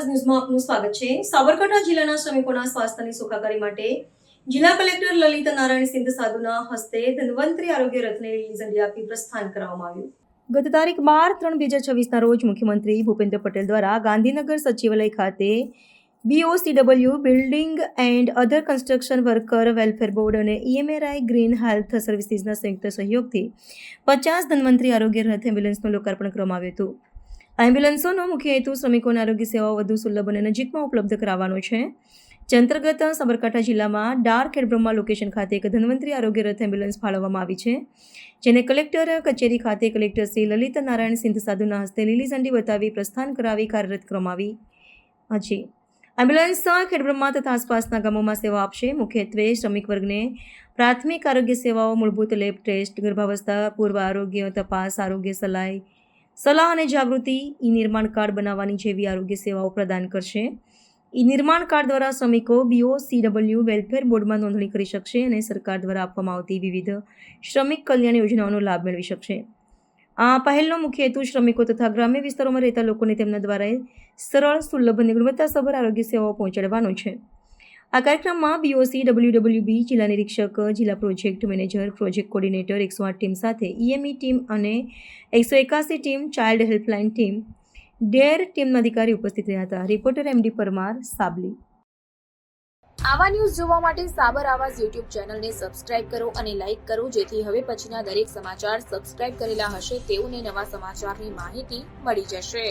ન્યૂઝમાં આપનું સ્વાગત છે। સાબરકાંઠા જિલ્લાના શ્રમિકોના સ્વાસ્થ્યની સુખાકારી માટે જિલ્લા કલેક્ટર લલિત નારાયણ સિંધ સાધુના હસ્તે ધન્વંતરી આરોગ્ય રથને લીલી ઝંડી આપી પ્રસ્થાન કરાવવામાં આવ્યું। ગત તારીખ 12/3/2026ના રોજ મુખ્યમંત્રી ભૂપેન્દ્ર પટેલ દ્વારા ગાંધીનગર સચિવાલય ખાતે BOCW building and other construction worker welfare board અને EMRI ગ્રીન હેલ્થ સર્વિસીસના સંયુક્ત સહયોગથી 50 ધન્વંતરી આરોગ્ય રથ એમ્બ્યુલન્સનું લોકાર્પણ કરવામાં આવ્યું હતું। આ એમ્બ્યુલન્સોનો મુખ્ય હેતુ શ્રમિકોને આરોગ્ય સેવાઓ વધુ સુલભ અને નજીકમાં ઉપલબ્ધ કરાવવાનો છે। જે અંતર્ગત સાબરકાંઠા જિલ્લામાં ડાર ખેડબ્રહ્મા લોકેશન ખાતે એક ધન્વંતરી આરોગ્ય રથ એમ્બ્યુલન્સ ફાળવવામાં આવી છે, જેને કલેક્ટર કચેરી ખાતે કલેક્ટર શ્રી લલિત નારાયણ સિંધ સાધુના હસ્તે લીલી ઝંડી બતાવી પ્રસ્થાન કરાવી કાર્યરત કરવામાં આવી છે। એમ્બ્યુલન્સ ખેડબ્રહ્મા તથા આસપાસના ગામોમાં સેવા આપશે। મુખ્યત્વે શ્રમિક વર્ગને પ્રાથમિક આરોગ્ય સેવાઓ, મૂળભૂત લેબ ટેસ્ટ, ગર્ભાવસ્થા પૂર્વ આરોગ્ય તપાસ, આરોગ્ય સલાહ અને જાગૃતિ, ઈ નિર્માણ કાર્ડ બનાવવાની જેવી આરોગ્ય સેવાઓ પ્રદાન કરશે। ઈ નિર્માણ કાર્ડ દ્વારા શ્રમિકો BOCW વેલફેર બોર્ડમાં નોંધણી કરી શકશે અને સરકાર દ્વારા આપવામાં આવતી વિવિધ શ્રમિક કલ્યાણ યોજનાઓનો લાભ મેળવી શકશે। આ પહેલનો મુખ્ય હેતુ શ્રમિકો તથા ગ્રામ્ય વિસ્તારોમાં રહેતા લોકોને તેમના દ્વારા સરળ, સુલભ અને ગુણવત્તાસભર આરોગ્ય સેવાઓ પહોંચાડવાનો છે। આ કાર્યક્રમમાં BOCWWB જિલ્લા નિરીક્ષક, જિલ્લા project manager, project coordinator, 108 team સાથે EME ટીમ અને 181 ટીમ, ચાઇલ્ડ હેલ્પલાઇન ટીમ, ડેર ટીમના અધિકારી ઉપસ્થિત રહ્યા હતા। Reporter MD Parmar, Sabli. આવા ન્યૂઝ જોવા માટે સાબર આવાઝ YouTube ચેનલને સબસ્ક્રાઇબ કરો અને લાઇક કરો, જેથી હવે પછીના દરેક સમાચાર સબસ્ક્રાઇબ કરેલા હશે તેઓને નવા સમાચારની માહિતી મળી જશે।